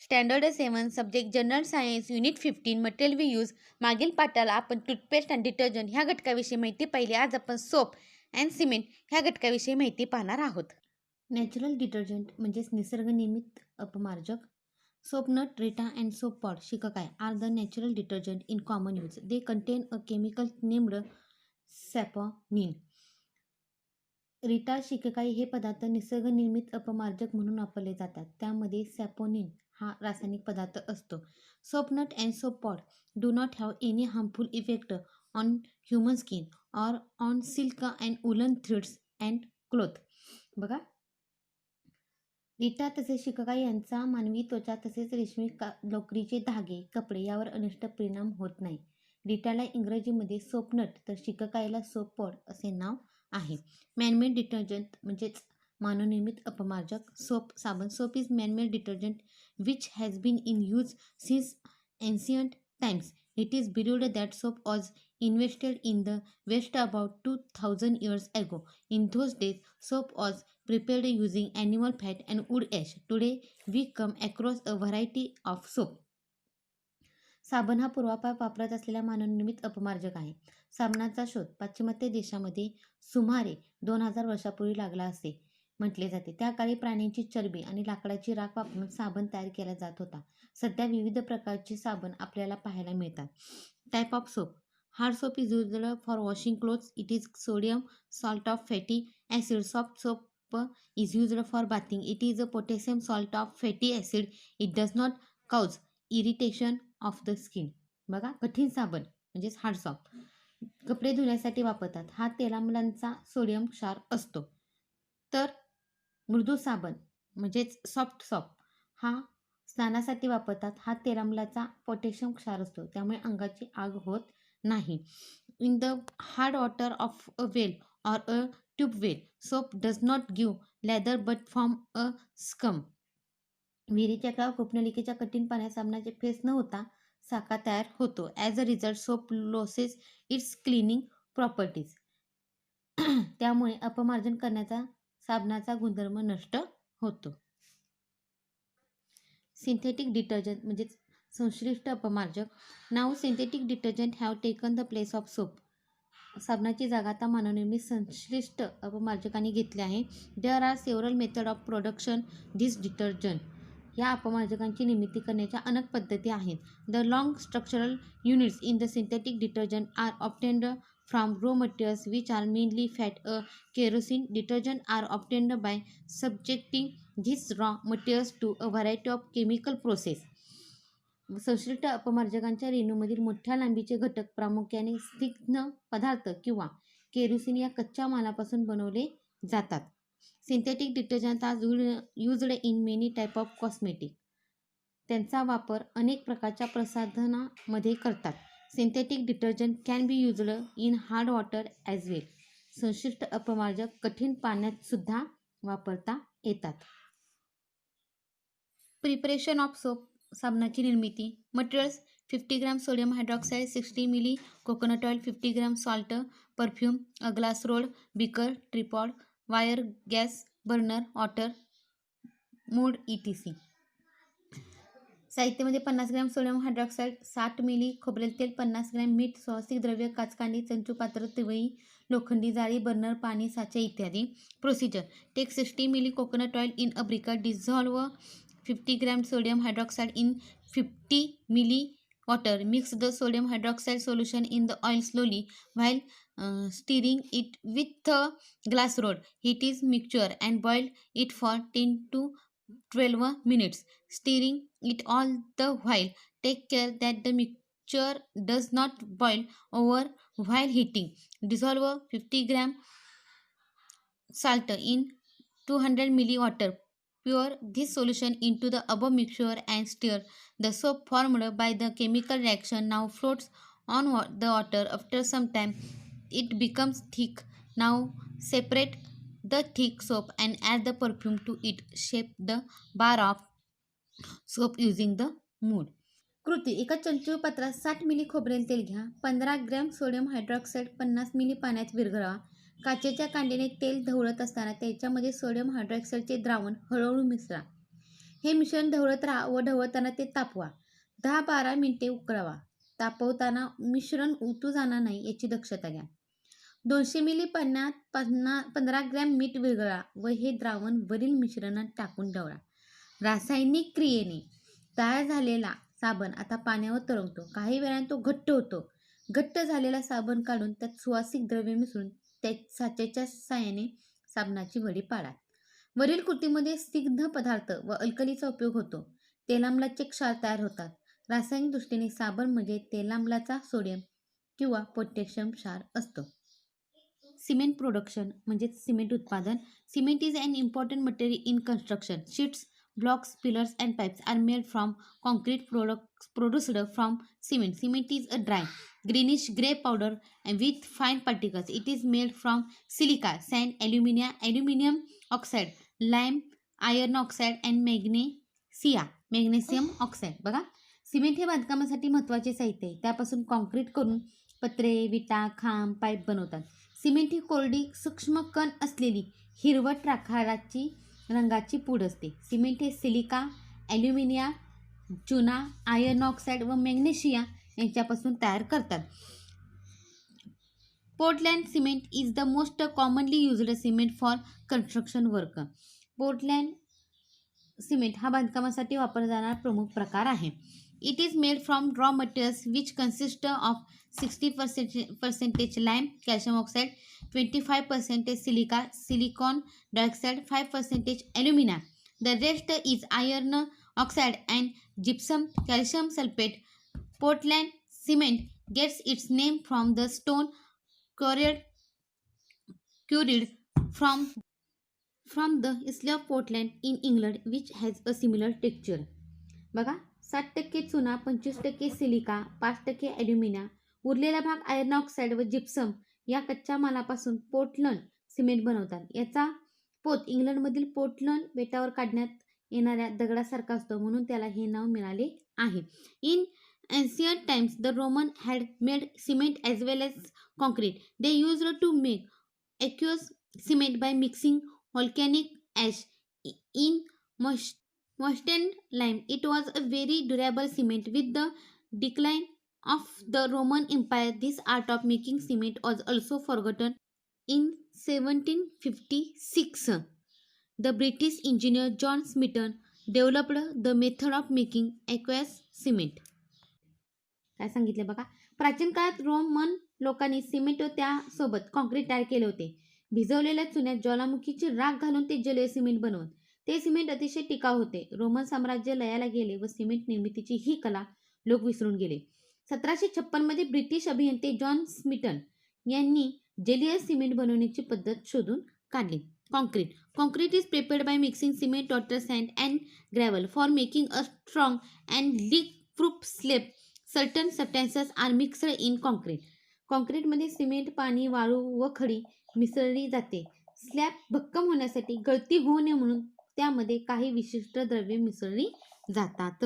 Standard 7 subject general science unit 15 material we use. मागील पाठाला आपण टूथपेस्ट आणि डिटर्जंट ह्या घटकाविषयी माहिती पाहिली. आज आपण सोप अँड सिमेंट ह्या घटकाविषयी माहिती पाहणार आहोत. नॅचरल डिटर्जंट म्हणजेच निसर्गनिर्मित अपमार्जक. Soap nut, ritha and soap pod shikakai are the natural detergent in common use. They contain a chemical named saponin. Ritha shikakai हे पदार्थ निसर्गनिर्मित अपमार्जक म्हणून वापरले जातात. त्यामध्ये सॅपोनिन हा रासायनिक पदार्थ असतो. Soap nut and soap pod do not have any harmful effect on human skin or on silk and woollen threads and cloth. बघा, रिटा तसेच शिककाई यांचा मानवी त्वचा तसेच रेशमी लोकरीचे धागे, कपडे यावर अनिष्ट परिणाम होत नाही. रिटाला इंग्रजीमध्ये सोप नट तर शिककाईला सोप पॉड असे नाव आहे. मॅनमेड डिटर्जंट म्हणजेच मानवनिर्मित अपमार्जक. सोप साबण. Soap is man-made detergent which has been in use since ancient times. It is believed that soap was invented in the West about 2000 years ago. In those days, soap was prepared using animal fat and wood ash. Today, we come across a variety of soap. साबण हा पूर्वापार वापरत असलेला मानवनिर्मित अपमार्जक आहे. साबणाचा शोध पाश्चिमात्य देशामध्ये सुमारे 2000 वर्षापूर्वी लागला असे म्हटले जाते. त्या काळी प्राण्यांची चरबी आणि लाकडाची राख वापरून साबण तयार केला जात होता. सध्या विविध प्रकारचे साबण आपल्याला पाहायला मिळतात. Type of soap. Hard soap is used for washing clothes. It is sodium salt of fatty acid. Soft soap is used for bathing. It is a potassium salt of fatty acid. It does not cause irritation of the skin. बघा, कठीण साबण म्हणजेच hard shop कपडे धुण्यासाठी वापरतात. हा तेलामलांचा sodium क्षार असतो. तर मृदू साबण म्हणजेच सॉफ्ट सॉप हा स्नानासाठी वापरतात. हा तेलामलाचा पोटॅशियम क्षार असतो, त्यामुळे अंगाची आग होत नाही. In the hard water of a well or a tubewell soap does not give lather but form a scum. विहिरीच्या किंवा कूपनलिकेच्या कठीण पाण्यात साबणाचे फेस न होता साका तयार होतो. As a result soap losses it's cleaning properties. त्यामुळे अपमार्जन करण्याचा साबणाचा गुणधर्म नष्ट होतो. सिंथेटिक डिटर्जंट म्हणजेच संश्लिष्ट अपमार्जक. Now synthetic detergent have taken the place of soap. साबणाची जागा आता मानवनिर्मित संश्लिष्ट अपमार्जकांनी घेतली आहे. There are several method of production this detergent. या अपमार्जकांची निर्मिती करण्याच्या अनेक पद्धती आहेत. The long structural units in the synthetic detergent are obtained from raw materials which are mainly fat. A kerosene detergent are obtained by subjecting this raw materials to a variety of chemical process. संश्लिष्ट अपमार्जकांच्या रेणूमधील मोठ्या लांबीचे घटक प्रामुख्याने स्निग्ध पदार्थ किंवा kerosene या कच्च्या मालापासून बनवले जातात. Synthetic detergent are used in many type of cosmetic. त्यांचा वापर अनेक प्रकारच्या प्रसाधनामध्ये करतात. Synthetic detergent can be used in hard water as well. संश्लिष्ट अपमार्जक कठीण पाण्यात सुद्धा वापरता येतात. Preparation of soap. साबणाची निर्मिती. Materials 50 gram sodium hydroxide, 60 milli coconut oil, 50 gram salt, perfume, a glass rod, beaker, tripod, wire, gas burner, water, mould etc. साहित्यामध्ये 50 ग्रॅम सोडियम हायड्रॉक्साईड, 60 मिली खोबरेल तेल, 50 ग्रॅम मीठ, सुवासिक द्रव्य, काचकांडी, चंचू, पात्र, तिवई, लोखंडी जाळी, बर्नर, पाणी, साचे इत्यादी. Procedure. Take 60 milli coconut oil in a beaker. Dissolve 50 gram sodium hydroxide in 50 milli water. Mix the sodium hydroxide solution in the oil slowly while stirring it with a glass rod. Heat is mixture and boil it for 10 to 12 minutes. Stirring it all the while. Take care that the mixture does not boil over while heating. Dissolve 50 gram salt in 200 milli water. Pour this solution into the above mixture and stir. The soap formed by the chemical reaction now floats on the water. After some time, it becomes thick. Now separate the thick soap and add the perfume to it. Shape the bar of soap using the mood. कृती. एका चंचू पात्रात 60 milli खोबरेल तेल घ्या. 15 gram sodium hydroxide 50 milli पाण्यात विरघळवा. काचेच्या कांडीने तेल ढवळत असताना त्याच्यामध्ये सोडियम हायड्रॉक्साईडचे द्रावण हळूहळू मिसळा. हे मिश्रण ढवळत राहा व ढवळताना ते तापवा. 10-12 मिनिटे उकळवा. तापवताना मिश्रण उतू जाणार नाही याची दक्षता घ्या. 200 मिली पाण्यात 15 ग्रॅम मीठ विरघळा व हे द्रावण वरील मिश्रणात टाकून ढवळा. रासायनिक क्रियेने तयार झालेला साबण आता पाण्यावर तरंगतो. काही वेळाने तो घट्ट होतो. घट्ट झालेला साबण काढून त्यात सुवासिक द्रव्य मिसळून त्या साच्याच्या साहाय्याने साबणाची वडी पाडा. वरील कृतीमध्ये स्निग्ध पदार्थ व अल्कलीचा उपयोग होतो. तेलाम्लाचे क्षार तयार होतात. रासायनिक दृष्टीने साबण म्हणजे तेलाम्लाचा सोडियम किंवा पोटॅशियम क्षार असतो. सिमेंट प्रोडक्शन म्हणजे सिमेंट उत्पादन. Cement is an important material in construction. Sheets, blocks, pillars and pipes are made from concrete products produced from cement. Cement is a dry, greenish gray powder and with fine particles. It is made from silica, sand, aluminium oxide, lime, iron oxide and magnesium oxide. बघा, cement हे बांधकामासाठी महत्त्वाचे साहित्य आहे. त्यापासून concrete करून पत्रे, विटा, खांब, पाईप बनवतात. सिमेंट ही कोरडी सूक्ष्म कण असलेली हिरवट राखाराची रंगाची पूड असते. सिमेंट हे सिलिका, ॲल्युमिनिया, चुना, आयर्न ऑक्साईड व मॅग्नेशिया यांच्यापासून तयार करतात. Portland cement is the most commonly used cement for construction work. Portland cement हा बांधकामासाठी वापरला जाणारा प्रमुख प्रकार आहे. It is made from raw materials which consist of 60% lime, calcium oxide, 25% silica, silicon dioxide, 5% alumina. The rest is iron oxide and gypsum. Calcium sulfate. Portland cement gets its name from the stone quarried from the Isle of Portland in England, which has a similar texture. बघा, 7% चुना, 25% silica, 5% ॲल्युमिना, उरलेला भाग iron oxide व gypsum या कच्च्या मालापासून Portland cement बनवतात. याचा पोत इंग्लंडमधील पोर्टलँड बेटावर काढण्यात येणाऱ्या दगडासारखा असतो, म्हणून त्याला हे नाव मिळाले आहे. In ancient times the Roman had made cement as well as concrete. They used to make aqueous cement by mixing volcanic ash in moistened lime. It was a very durable cement. With the decline of the Roman Empire, this art of making cement was also forgotten. In 1756, the British engineer John Smeaton developed the method of making aqueous cement. काय सांगितले बघा, प्राचीन काळात Roman लोकांनी cement व त्यासोबत concrete तयार केले होते. भिजवलेल्या चुन्यात ज्वालामुखीची राख घालून ते जलीय सिमेंट बनवत. ते सिमेंट अतिशय टिकाऊ होते. रोमन साम्राज्य लयाला गेले व सिमेंट निर्मितीची ही कला लोक विसरून गेले. 1756 मध्ये ब्रिटिश अभियंते जॉन स्मिटन यांनी जलीय सिमेंट बनवण्याची पद्धत शोधून काढली. Concrete is prepared by mixing cement, water, sand and gravel. For making a strong and leak-proof slab, certain substances are mixed in concrete. कॉन्क्रीटमध्ये सिमेंट, पाणी, वाळू व खडी मिसळली जाते. स्लॅब भक्कम होण्यासाठी गळती होऊ नये म्हणून त्यामध्ये काही विशिष्ट द्रव्ये मिसळली जातात.